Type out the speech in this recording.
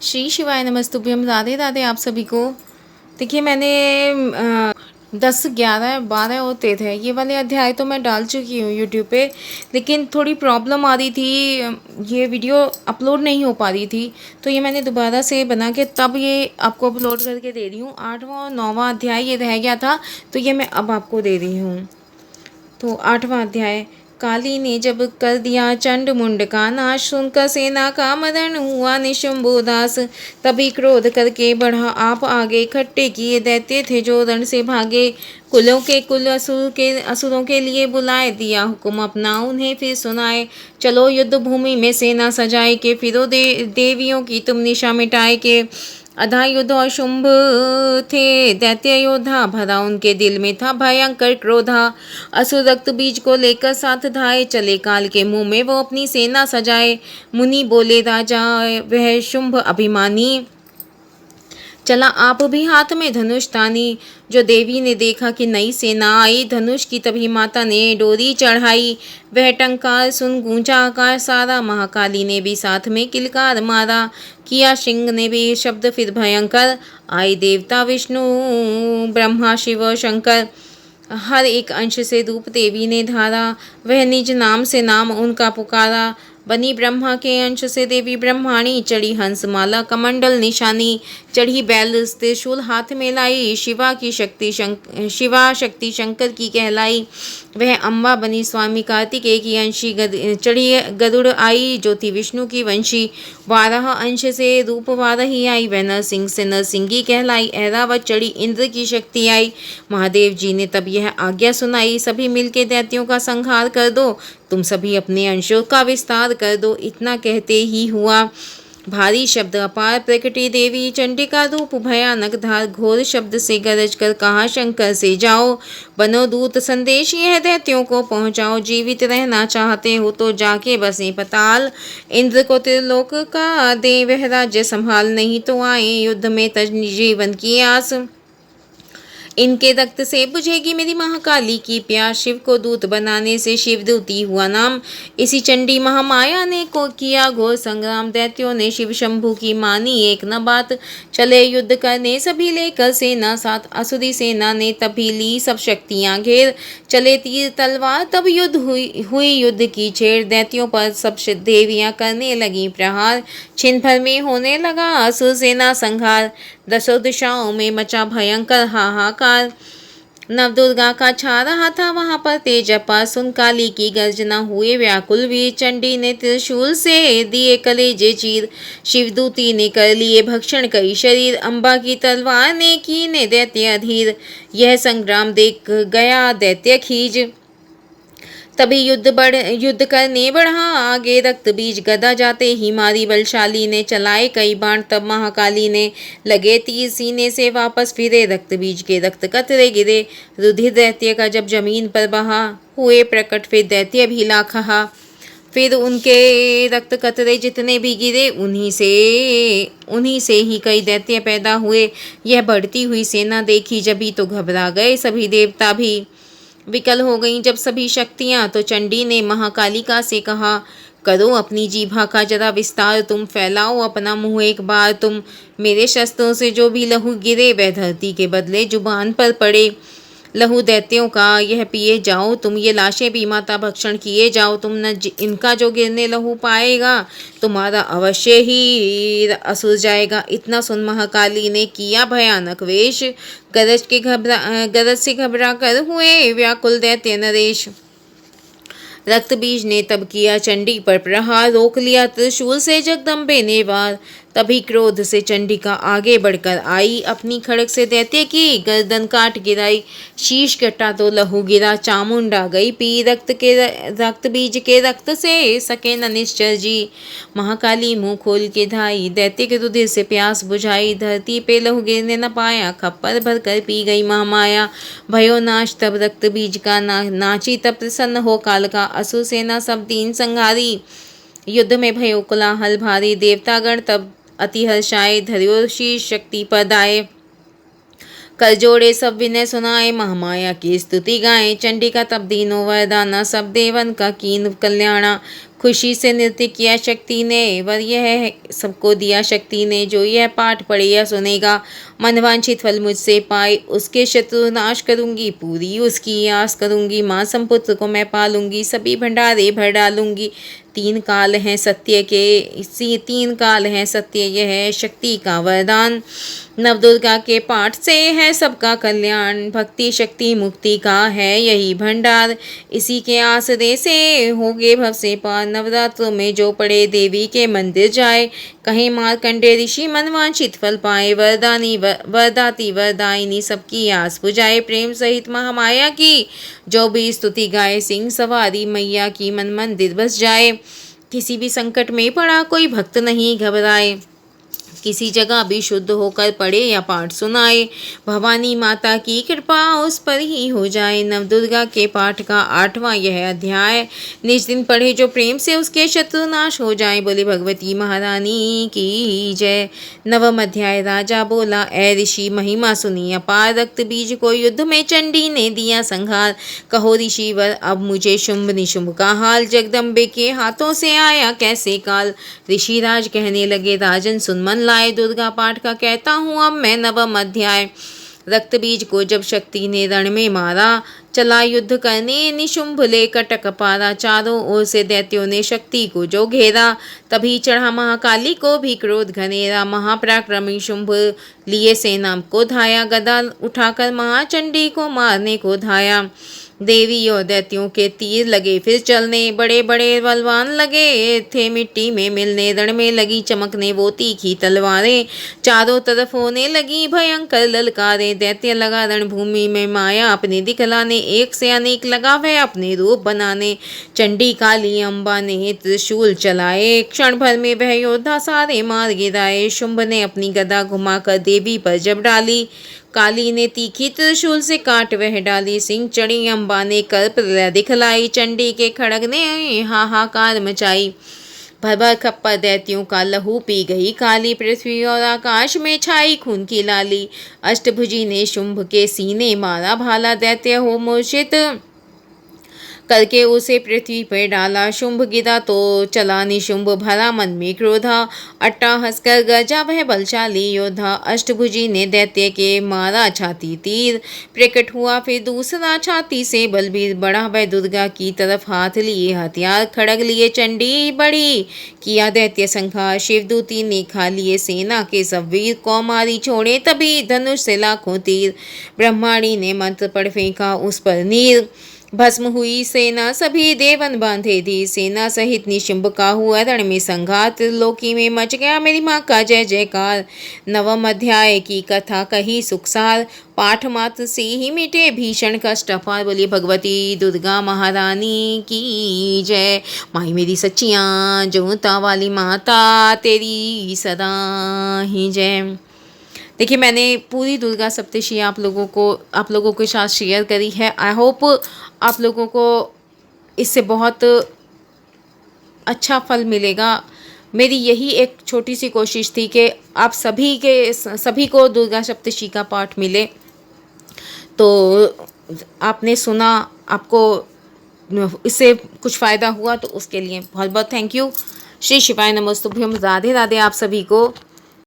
श्री शिवाय नमस्तुभ्यम। राधे राधे आप सभी को। देखिए मैंने 10, 11, 12 और 13 ये वाले अध्याय तो मैं डाल चुकी हूँ यूट्यूब पे, लेकिन थोड़ी प्रॉब्लम आ रही थी, ये वीडियो अपलोड नहीं हो पा रही थी, तो ये मैंने दोबारा से बना के तब ये आपको अपलोड करके दे रही हूँ। 8वां और 9वां अध्याय ये रह गया था, तो ये मैं अब आपको दे रही हूँ। तो 8वां अध्याय। काली ने जब कर दिया चंड मुंड का नाश, सुनकर सेना का मरण हुआ निशंबोदास। तभी क्रोध करके बढ़ा आप आगे, इकट्ठे किए दैत्य थे जो रण से भागे। कुलों के कुल असुरों के लिए बुलाए, दिया हुक्म अपना उन्हें फिर सुनाए। चलो युद्ध भूमि में सेना सजाए के, फिरो देवियों की तुम निशा मिटाए के। अधा युद्ध और शुंभ थे दैत्य योद्धा, भरा उनके दिल में था भयंकर क्रोधा। असुर रक्त बीज को लेकर साथ धाए, चले काल के मुंह में वो अपनी सेना सजाए। मुनि बोले राजा वह शुंभ अभिमानी, चला आप भी हाथ में धनुष तानी। जो देवी ने देखा कि नई सेना आई, धनुष की तभी माता ने डोरी चढ़ाई। वह टंकार सुन गूंजा आकाश सारा, महाकाली ने भी साथ में किलकार मारा। किया सिंह ने भी शब्द फिर भयंकर, आए देवता विष्णु ब्रह्मा शिव शंकर। हर एक अंश से रूप देवी ने धारा, वह निज नाम से नाम उनका पुकारा। बनी ब्रह्मा के अंश से देवी ब्रह्माणी, चढ़ी हंस माला कमंडल निशानी। चढ़ी बैल त्रिशूल हाथ में लाई, शिवा शक्ति शंकर की कहलाई। वह अम्बा बनी स्वामी कार्तिकेय की अंशी, चढ़ी गरुड़ आई जो थी विष्णु की वंशी। 12 अंश से रूप वारही आई, वह नरसिंह से नरसिंगी कहलाई। ऐरावत चढ़ी इंद्र की शक्ति आई। महादेव जी ने तब यह आज्ञा सुनाई, सभी मिलके दैत्यों का संहार कर दो, तुम सभी अपने अंशों का विस्तार कर दो। इतना कहते ही हुआ भारी शब्द अपार, प्रकटी देवी चंडिका रूप भयानक धार। घोर शब्द से गरज कर कहा शंकर से, जाओ बनो दूत संदेश यह दैत्यों को पहुँचाओ। जीवित रहना चाहते हो तो जाके बसे पताल, इंद्र को त्रिलोक का दे वह राज्य संभाल। नहीं तो आए युद्ध में तज जीवन की आस, इनके रक्त से बुझेगी मेरी महाकाली की प्यास। शिव को दूत बनाने से शिवदूती हुआ नाम, इसी चंडी महामाया ने को किया घोर संग्राम। दैत्यों ने शिव शंभु की मानी एक न बात, चले युद्ध करने सभी लेकर सेना साथ। असुरी सेना ने तभी ली सब शक्तियां घेर, चले तीर तलवार तब युद्ध हुई युद्ध की छेड़। दैत्यों पर सब देवियां करने लगी प्रहार, छिन भर में होने लगा असुर सेना संहार। 10 दिशाओं में मचा भयंकर हाहाकार, नवदुर्गा का छा रहा था वहां पर तेज अपार। सुन काली की गर्जना हुए व्याकुल वीर, चंडी ने त्रिशूल से दिए कलेजे चीर। शिवदूती ने कर लिए भक्षण कई शरीर, अम्बा की तलवार ने की ने दैत्य अधीर। यह संग्राम देख गया दैत्य खीज, तभी युद्ध करने बढ़ा आगे। रक्त बीज गदा जाते ही मारी, बलशाली ने चलाए कई बाण। तब महाकाली ने लगे तीर सीने से वापस फिरे, रक्त बीज के रक्त कतरे गिरे। रुधिर दैत्य का जब जमीन पर बहा, हुए प्रकट फिर दैत्य भी लाखहा। फिर उनके रक्त कतरे जितने भी गिरे, उन्हीं से ही कई दैत्य पैदा हुए। यह बढ़ती हुई सेना देखी जभी तो घबरा गए सभी देवता भी, विकल हो गईं जब सभी शक्तियां। तो चंडी ने महाकालिका से कहा, करो अपनी जीभा का जरा विस्तार, तुम फैलाओ अपना मुंह एक बार तुम। मेरे शस्त्रों से जो भी लहू गिरे, वह धरती के बदले जुबान पर पड़े। लहू दैत्यों का यह पिए जाओ तुम, ये लाशें भी माता भक्षण किए जाओ तुम। न इनका जो गिरने लहू पाएगा, तुम्हारा अवश्य ही असुर जाएगा। इतना सुन महाकाली ने किया भयानक वेश, गरज से घबरा कर हुए व्याकुल दैत्य नरेश। रक्त बीज ने तब किया चंडी पर प्रहार, रोक लिया त्रिशूल से जगदम्बे ने वार। तभी क्रोध से चंडिका आगे बढ़कर आई, अपनी खड़ग से दैत्य की गर्दन काट गिराई। शीश कटा तो लहू गिरा, चामुंडा गई पी। रक्त बीज के रक्त से सके न निश्चर जी। महाकाली मुंह खोल के धाई, दैत्य के रुधिर से प्यास बुझाई। धरती पे लहू गिरने न पाया, खप्पर भर कर पी गई महामाया। भयो नाश तब रक्त बीज का, नाची तब प्रसन्न हो काल का। असुर सेना सब दीन संहारी, युद्ध में भयो कोलाहल भारी। देवतागण तब अति हर्षाए, धर्यो शीश शक्ति पद आए। कर जोड़े सब विनय सुनाए, महामाया की स्तुति गाएं। चंडिका तब दीनो वरदाना, सब देवन का कीन कल्याणा। खुशी से नृत्य किया शक्ति ने, वर यह सबको दिया शक्ति ने। जो यह पाठ पढ़े या सुनेगा, मनवांछित फल मुझसे पाए। उसके शत्रु नाश करूंगी, पूरी उसकी आस करूंगी। माँ संपुत्र को मैं पालूंगी, सभी भंडारे भर डालूंगी। तीन काल हैं सत्य के, इसी तीन काल हैं सत्य, यह है शक्ति का वरदान। नवदुर्गा के पाठ से है सबका कल्याण, भक्ति शक्ति मुक्ति का है यही भंडार। इसी के आसरे से होगे भव से पार, नवरात्रों में जो पड़े देवी के मंदिर जाए। कहीं मार्कंडे ऋषि मनवांछित फल पाए, वरदानी वरदाती वरदायिनी सबकी आस बुझाए। प्रेम सहित महामाया की जो भी स्तुति गाए, सिंह सवारी मैया की मन मंदिर बस जाए। किसी भी संकट में पड़ा कोई भक्त नहीं घबराए, किसी जगह भी शुद्ध होकर पढ़े या पाठ सुनाए। भवानी माता की कृपा उस पर ही हो जाए। नवदुर्गा के पाठ का 8वां यह अध्याय, निज दिन पढ़े जो प्रेम से उसके शत्रु नाश हो जाए। बोली भगवती महारानी की जय। नवम अध्याय, राजा बोला, ऐ ऋषि महिमा सुनी अपार, रक्त बीज को युद्ध में चंडी ने दिया संहार। कहो ऋषिवर अब मुझे शुंभ निशुंभ का हाल, जगदम्बे के हाथों से आया कैसे काल। ऋषिराज कहने लगे, राजन सुन मन लाए, दुर्गा पाठ का कहता हूँ अब मैं नवम अध्याय। रक्त बीज को जब शक्ति ने रण में मारा, चला युद्ध करने निशुंभ ले कटक पारा। चारों ओर से दैत्यों ने शक्ति को जो घेरा, तभी चढ़ा महाकाली को भी क्रोध घनेरा। महापराक्रमी शुंभ लिए सेना को धाया, गदा उठाकर महाचंडी को मारने को धाया। देवी और दैत्यों के तीर लगे फिर चलने, बड़े बड़े बलवान लगे थे मिट्टी में मिलने। रण में लगी चमकने वो तीखी तलवारें, चारों तरफ होने लगी भयंकर ललकारें। दैत्य लगा रणभूमि में माया अपने दिखलाने, एक से अनेक लगा वह अपने रूप बनाने। चंडी काली अम्बा ने त्रिशूल चलाए, क्षण भर में वह योद्धा सारे मार गिराए। शुंभ ने अपनी गदा घुमाकर देवी पर जब डाली, काली ने तीखी त्रिशूल से काट वह डाली। सिंह चढ़ी अम्बा ने कर प्रलय दिखलाई, चंडी के खड़ग ने हाहाकार मचाई। भर भर खप्पर दैत्यों का लहू पी गई काली, पृथ्वी और आकाश में छाई खून की लाली। अष्टभुजी ने शुंभ के सीने मारा भाला, दैत्य हो मूर्छित करके उसे पृथ्वी पर डाला। शुंभ गिरा तो चला निशुंभ, भरा मन में क्रोधा, अट्टा हंसकर गरजा वह बलशाली योद्धा। अष्टभुजी ने दैत्य के मारा छाती तीर, प्रकट हुआ फिर दूसरा छाती से बलबीर। बढ़ा वह दुर्गा की तरफ हाथ लिए हथियार, खड़ग लिए चंडी बड़ी किया दैत्य संहार। शिवदूती ने खा लिए सेना के सब वीर, कौमारी छोड़े तभी धनुष से लाखों तीर। ब्रह्माणी ने मंत्र पढ़ फेंका उस पर नीर, भस्म हुई सेना सभी देवन बांधे दी। सेना सहित निशुंभ का हुआ रण में संघार, त्रिलोकी में मच गया मेरी माँ का जय जयकार। नवम अध्याय की कथा कही सुखसार, पाठ मात्र से ही मिटे भीषण कष्ट अपार। बोलिए भगवती दुर्गा महारानी की जय। माई मेरी सच्चियाँ जोता वाली माता तेरी सदा ही जय। देखिए मैंने पूरी दुर्गा सप्तशती आप लोगों के साथ शेयर करी है। आई होप आप लोगों को इससे बहुत अच्छा फल मिलेगा। मेरी यही एक छोटी सी कोशिश थी कि आप सभी को दुर्गा सप्तशती का पाठ मिले। तो आपने सुना, आपको इससे कुछ फ़ायदा हुआ तो उसके लिए बहुत बहुत थैंक यू। श्री शिवाय नमस्तुभ्यम। राधे राधे आप सभी को।